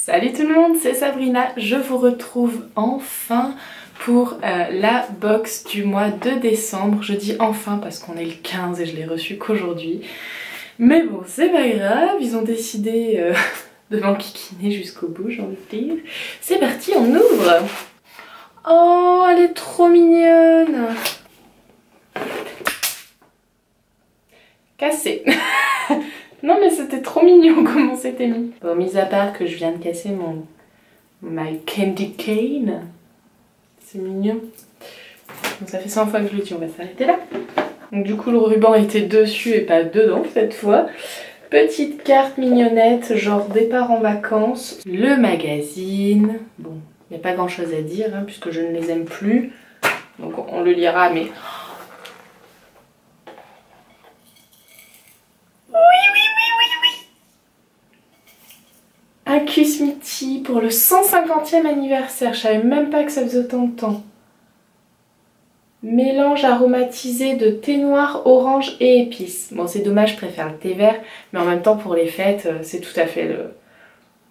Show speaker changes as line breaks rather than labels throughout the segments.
Salut tout le monde, c'est Sabrina, je vous retrouve enfin pour la box du mois de décembre. Je dis enfin parce qu'on est le 15 et je l'ai reçu qu'aujourd'hui. Mais bon, c'est pas grave, ils ont décidé de m'enquiquiner jusqu'au bout, j'ai envie de dire. C'est parti, on ouvre. Oh, elle est trop mignonne. Cassée. Non mais c'était trop mignon comment c'était mis. Bon, mis à part que je viens de casser my candy cane. C'est mignon. Donc ça fait 100 fois que je le dis, on va s'arrêter là. Donc du coup le ruban était dessus et pas dedans cette fois. Petite carte mignonnette, genre départ en vacances. Le magazine. Bon, il n'y a pas grand chose à dire hein, puisque je ne les aime plus. Donc on le lira mais... Un Kusmiti pour le 150e anniversaire, je savais même pas que ça faisait autant de temps. Mélange aromatisé de thé noir, orange et épices. Bon c'est dommage, je préfère le thé vert, mais en même temps pour les fêtes, c'est tout à fait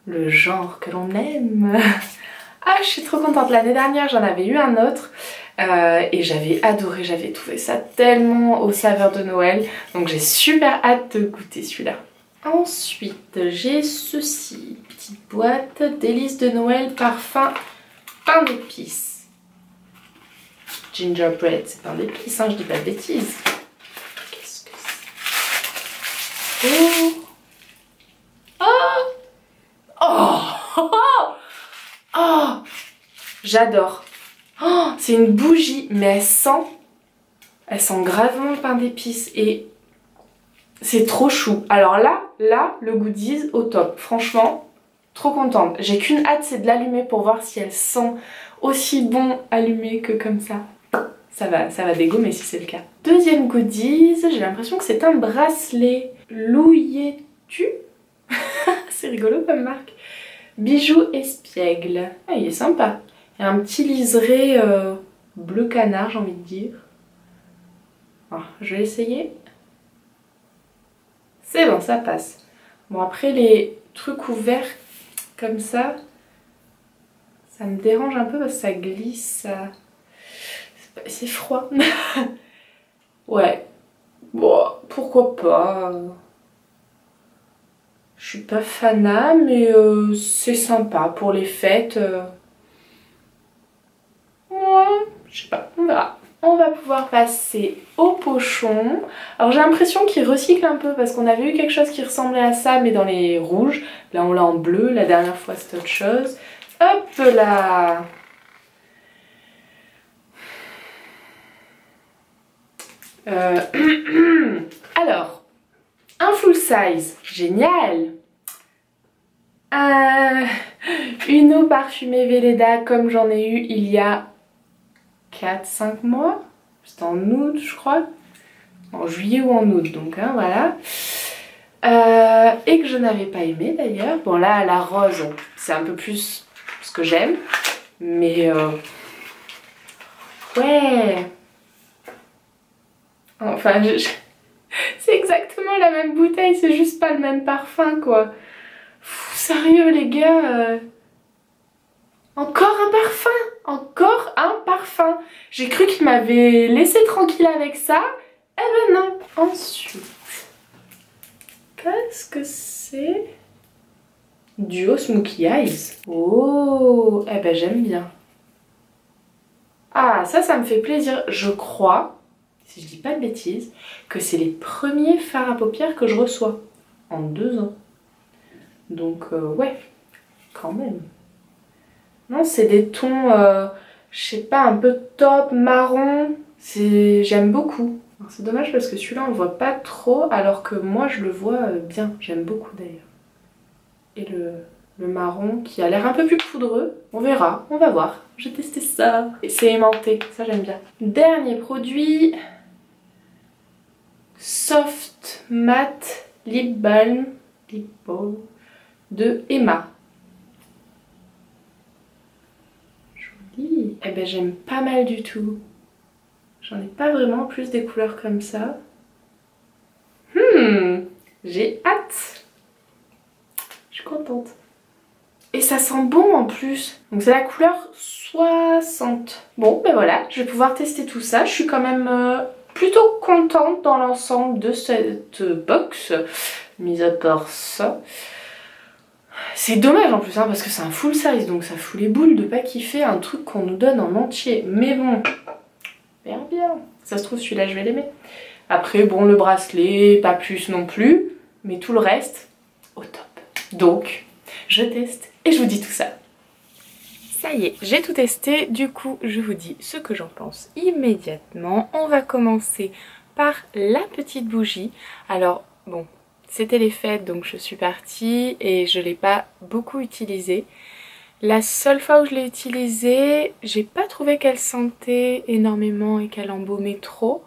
le genre que l'on aime. Ah, je suis trop contente, l'année dernière j'en avais eu un autre et j'avais adoré, j'avais trouvé ça tellement aux saveurs de Noël, donc j'ai super hâte de goûter celui-là. Ensuite, j'ai ceci, petite boîte, délices de Noël, parfum, pain d'épices. Gingerbread, c'est pain d'épices, hein, je dis pas de bêtises. Qu'est-ce que c'est? Oh oh oh oh, oh j'adore. Oh, c'est une bougie, mais elle sent gravement le pain d'épices et c'est trop chou. Alors là, le goodies au top. Franchement, trop contente. J'ai qu'une hâte, c'est de l'allumer pour voir si elle sent aussi bon allumé que comme ça. Ça va dégommer si c'est le cas. Deuxième goodies, j'ai l'impression que c'est un bracelet. Louis-tu. C'est rigolo comme marque. Bijoux espiègle. Ah, il est sympa. Il y a un petit liseré bleu canard, j'ai envie de dire. Ah, je vais essayer. C'est bon, ça passe. Bon, après les trucs ouverts comme ça me dérange un peu parce que ça glisse, c'est froid. Ouais, bon, pourquoi pas. Je suis pas fanat, mais c'est sympa pour les fêtes. Ouais, je sais pas, on verra. On va pouvoir passer au pochon. Alors j'ai l'impression qu'il recycle un peu parce qu'on avait eu quelque chose qui ressemblait à ça mais dans les rouges. Là on l'a en bleu, la dernière fois c'était autre chose. Hop là. Alors, un full size, génial. Une eau parfumée Velleda comme j'en ai eu il y a 4-5 mois. C'était en août je crois. En juillet ou en août donc hein, voilà. Et que je n'avais pas aimé d'ailleurs. Bon là la rose c'est un peu plus ce que j'aime. Mais ouais. Enfin c'est exactement la même bouteille, c'est juste pas le même parfum quoi. Pff, sérieux les gars. Encore un parfum. Encore un parfum. J'ai cru qu'il m'avait laissé tranquille avec ça. Eh ben non. Ensuite, qu'est-ce que c'est? Duo Smokey Eyes. Oh, eh ben j'aime bien. Ah, ça me fait plaisir. Je crois, si je dis pas de bêtises, que c'est les premiers fards à paupières que je reçois en 2 ans. Donc ouais, quand même. Non, c'est des tons, je sais pas, un peu taupe, marron. J'aime beaucoup. C'est dommage parce que celui-là on le voit pas trop alors que moi je le vois bien. J'aime beaucoup d'ailleurs. Et le marron qui a l'air un peu plus poudreux. On verra, on va voir. J'ai testé ça. Et c'est aimanté, ça j'aime bien. Dernier produit. Soft Matte Lip Balm de Emma. Joli. Eh ben j'aime pas mal du tout. J'en ai pas vraiment plus des couleurs comme ça. J'ai hâte. Je suis contente. Et ça sent bon en plus. Donc c'est la couleur 60. Bon ben voilà, je vais pouvoir tester tout ça. Je suis quand même plutôt contente dans l'ensemble de cette box. Mis à part ça. C'est dommage en plus hein, parce que c'est un full size. Donc ça fout les boules de pas kiffer un truc qu'on nous donne en entier. Mais bon, bien bien. Ça se trouve celui-là je vais l'aimer. Après bon le bracelet, pas plus non plus. Mais tout le reste, au top. Donc, je teste et je vous dis tout ça. Ça y est, j'ai tout testé, du coup je vous dis ce que j'en pense immédiatement. On va commencer par la petite bougie. Alors bon, c'était les fêtes donc je suis partie et je ne l'ai pas beaucoup utilisée. La seule fois où je l'ai utilisée, j'ai pas trouvé qu'elle sentait énormément et qu'elle embaumait trop.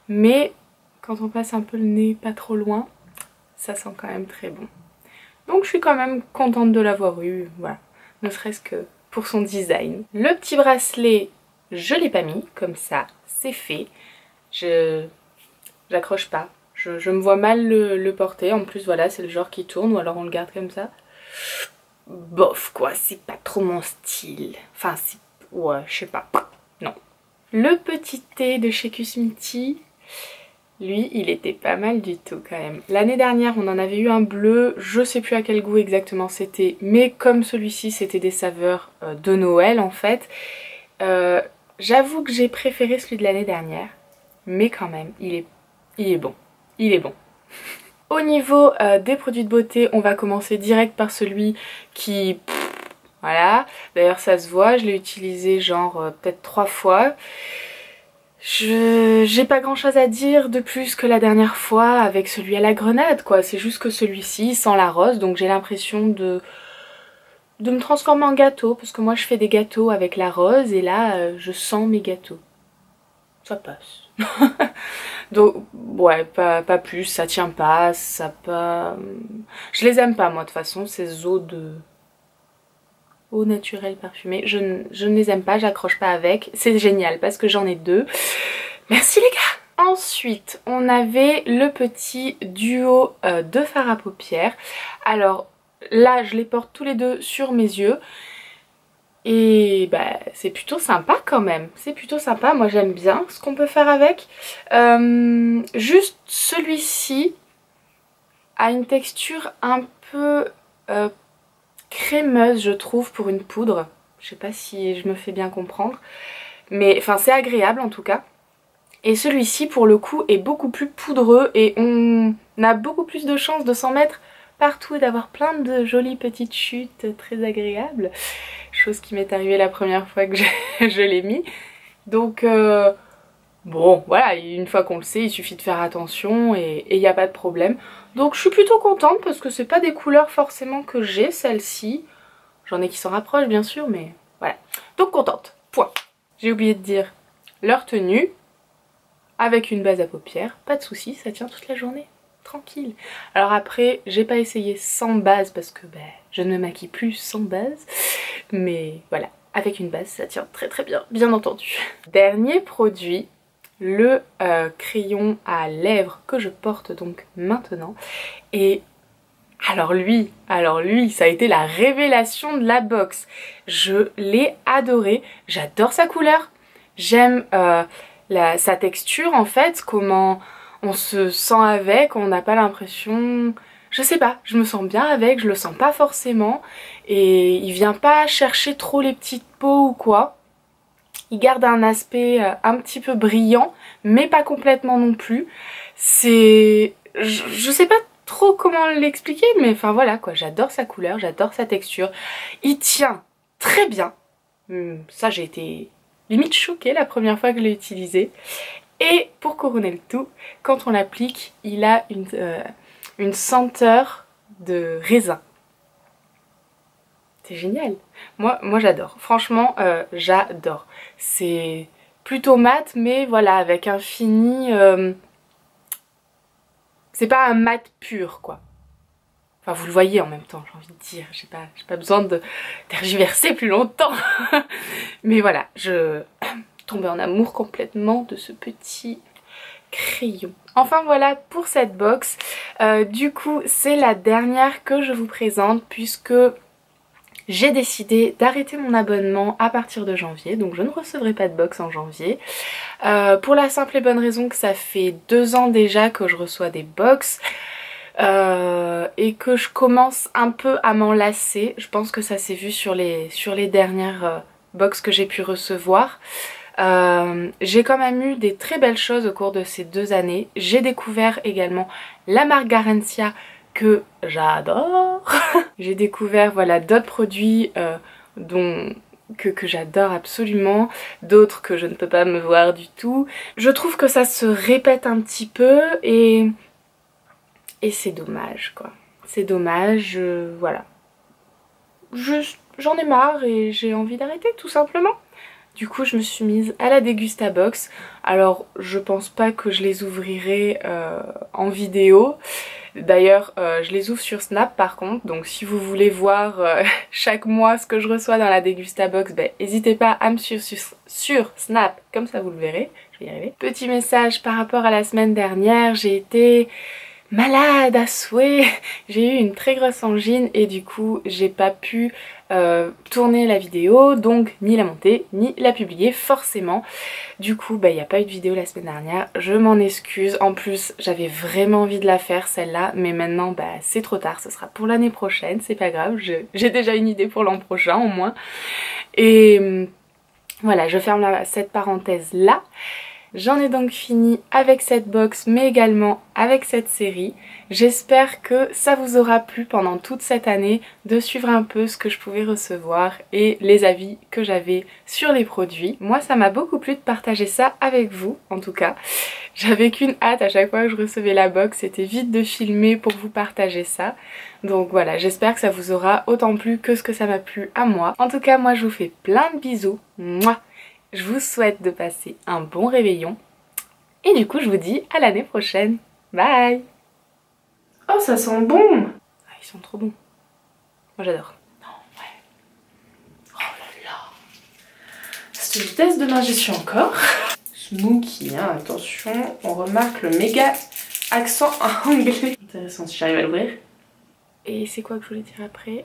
Mais quand on passe un peu le nez pas trop loin, ça sent quand même très bon. Donc je suis quand même contente de l'avoir eu, voilà, ne serait-ce que pour son design. Le petit bracelet, je l'ai pas mis, comme ça, c'est fait. J'accroche pas, je me vois mal le porter, en plus voilà, c'est le genre qui tourne, ou alors on le garde comme ça. Bof quoi, c'est pas trop mon style, enfin c'est... ouais, je sais pas, non. Le petit thé de chez Kusmiti, lui, il était pas mal du tout quand même. L'année dernière, on en avait eu un bleu, je sais plus à quel goût exactement c'était, mais comme celui-ci, c'était des saveurs de Noël en fait. J'avoue que j'ai préféré celui de l'année dernière, mais quand même, il est bon. Il est bon. Au niveau des produits de beauté, on va commencer direct par celui qui... voilà, d'ailleurs ça se voit, je l'ai utilisé genre peut-être 3 fois. J'ai pas grand chose à dire de plus que la dernière fois avec celui à la grenade quoi, c'est juste que celui-ci sent la rose donc j'ai l'impression de me transformer en gâteau parce que moi je fais des gâteaux avec la rose et là je sens mes gâteaux. Ça passe. Donc ouais, pas plus, ça tient pas, ça pas... Je les aime pas moi de toute façon, ces eaux naturelles parfumées, je ne les aime pas, j'accroche pas avec, c'est génial parce que j'en ai 2. Merci les gars. Ensuite, on avait le petit duo de fard à paupières. Alors là, je les porte tous les deux sur mes yeux. Et bah, c'est plutôt sympa quand même. C'est plutôt sympa. Moi, j'aime bien ce qu'on peut faire avec. Juste celui-ci a une texture un peu crémeuse, je trouve, pour une poudre. Je sais pas si je me fais bien comprendre. Mais enfin, c'est agréable en tout cas. Et celui-ci pour le coup est beaucoup plus poudreux et on a beaucoup plus de chances de s'en mettre partout et d'avoir plein de jolies petites chutes très agréables. Chose qui m'est arrivée la première fois que je l'ai mis. Donc bon voilà, une fois qu'on le sait il suffit de faire attention et il n'y a pas de problème. Donc je suis plutôt contente parce que c'est pas des couleurs forcément que j'ai celle-ci. J'en ai qui s'en rapprochent bien sûr mais voilà. Donc contente, point. J'ai oublié de dire leur tenue. Avec une base à paupières, pas de soucis, ça tient toute la journée, tranquille. Alors après, j'ai pas essayé sans base parce que je ne me maquille plus sans base. Mais voilà, avec une base, ça tient très très bien, bien entendu. Dernier produit, le crayon à lèvres que je porte donc maintenant. Et alors lui, ça a été la révélation de la box. Je l'ai adoré, j'adore sa couleur, j'aime... sa texture en fait, comment on se sent avec, on n'a pas l'impression... Je sais pas, je me sens bien avec, je le sens pas forcément et il vient pas chercher trop les petites peaux ou quoi. Il garde un aspect un petit peu brillant mais pas complètement non plus. C'est... Je sais pas trop comment l'expliquer mais enfin voilà quoi, j'adore sa couleur, j'adore sa texture. Il tient très bien, ça j'ai été... limite choquée la première fois que je l'ai utilisé. Et pour couronner le tout, quand on l'applique, il a une senteur de raisin. C'est génial. Moi j'adore. Franchement, j'adore. C'est plutôt mat, mais voilà, avec un fini... c'est pas un mat pur, quoi. Enfin, vous le voyez en même temps, j'ai envie de dire. J'ai pas besoin de tergiverser plus longtemps. Mais voilà, je tombais en amour complètement de ce petit crayon. Enfin voilà pour cette box. Du coup, c'est la dernière que je vous présente puisque j'ai décidé d'arrêter mon abonnement à partir de janvier, donc je ne recevrai pas de box en janvier. Pour la simple et bonne raison que ça fait 2 ans déjà que je reçois des box et que je commence un peu à m'en lasser. Je pense que ça s'est vu sur les dernières box que j'ai pu recevoir. J'ai quand même eu des très belles choses au cours de ces 2 années. J'ai découvert également la marque Garantia que j'adore. J'ai découvert voilà d'autres produits que j'adore absolument, d'autres que je ne peux pas me voir du tout. Je trouve que ça se répète un petit peu et c'est dommage quoi. C'est dommage, voilà. J'en ai marre et j'ai envie d'arrêter tout simplement. Du coup je me suis mise à la Dégustabox. Alors je pense pas que je les ouvrirai en vidéo. D'ailleurs je les ouvre sur Snap par contre, donc si vous voulez voir chaque mois ce que je reçois dans la Dégustabox, n'hésitez pas à me suivre sur Snap, comme ça vous le verrez, je vais y arriver. Petit message par rapport à la semaine dernière, j'ai été malade à souhait, j'ai eu une très grosse angine et du coup j'ai pas pu tourner la vidéo, donc ni la monter ni la publier forcément. Du coup il n'y a pas eu de vidéo la semaine dernière, je m'en excuse. En plus j'avais vraiment envie de la faire celle-là, mais maintenant c'est trop tard, ce sera pour l'année prochaine, c'est pas grave, j'ai déjà une idée pour l'an prochain au moins. Et voilà, je ferme cette parenthèse là. J'en ai donc fini avec cette box mais également avec cette série. J'espère que ça vous aura plu pendant toute cette année de suivre un peu ce que je pouvais recevoir et les avis que j'avais sur les produits. Moi ça m'a beaucoup plu de partager ça avec vous en tout cas. J'avais qu'une hâte à chaque fois que je recevais la box, c'était vite de filmer pour vous partager ça. Donc voilà, j'espère que ça vous aura autant plu que ce que ça m'a plu à moi. En tout cas moi je vous fais plein de bisous. Mouah. Je vous souhaite de passer un bon réveillon. Et du coup, je vous dis à l'année prochaine. Bye! Oh, ça sent bon! Ah, ils sont trop bons. Moi, j'adore. Oh là là! Cette vitesse de digestion encore. Smokey, hein, attention. On remarque le méga accent anglais. Intéressant si j'arrive à l'ouvrir. Et c'est quoi que je voulais dire après?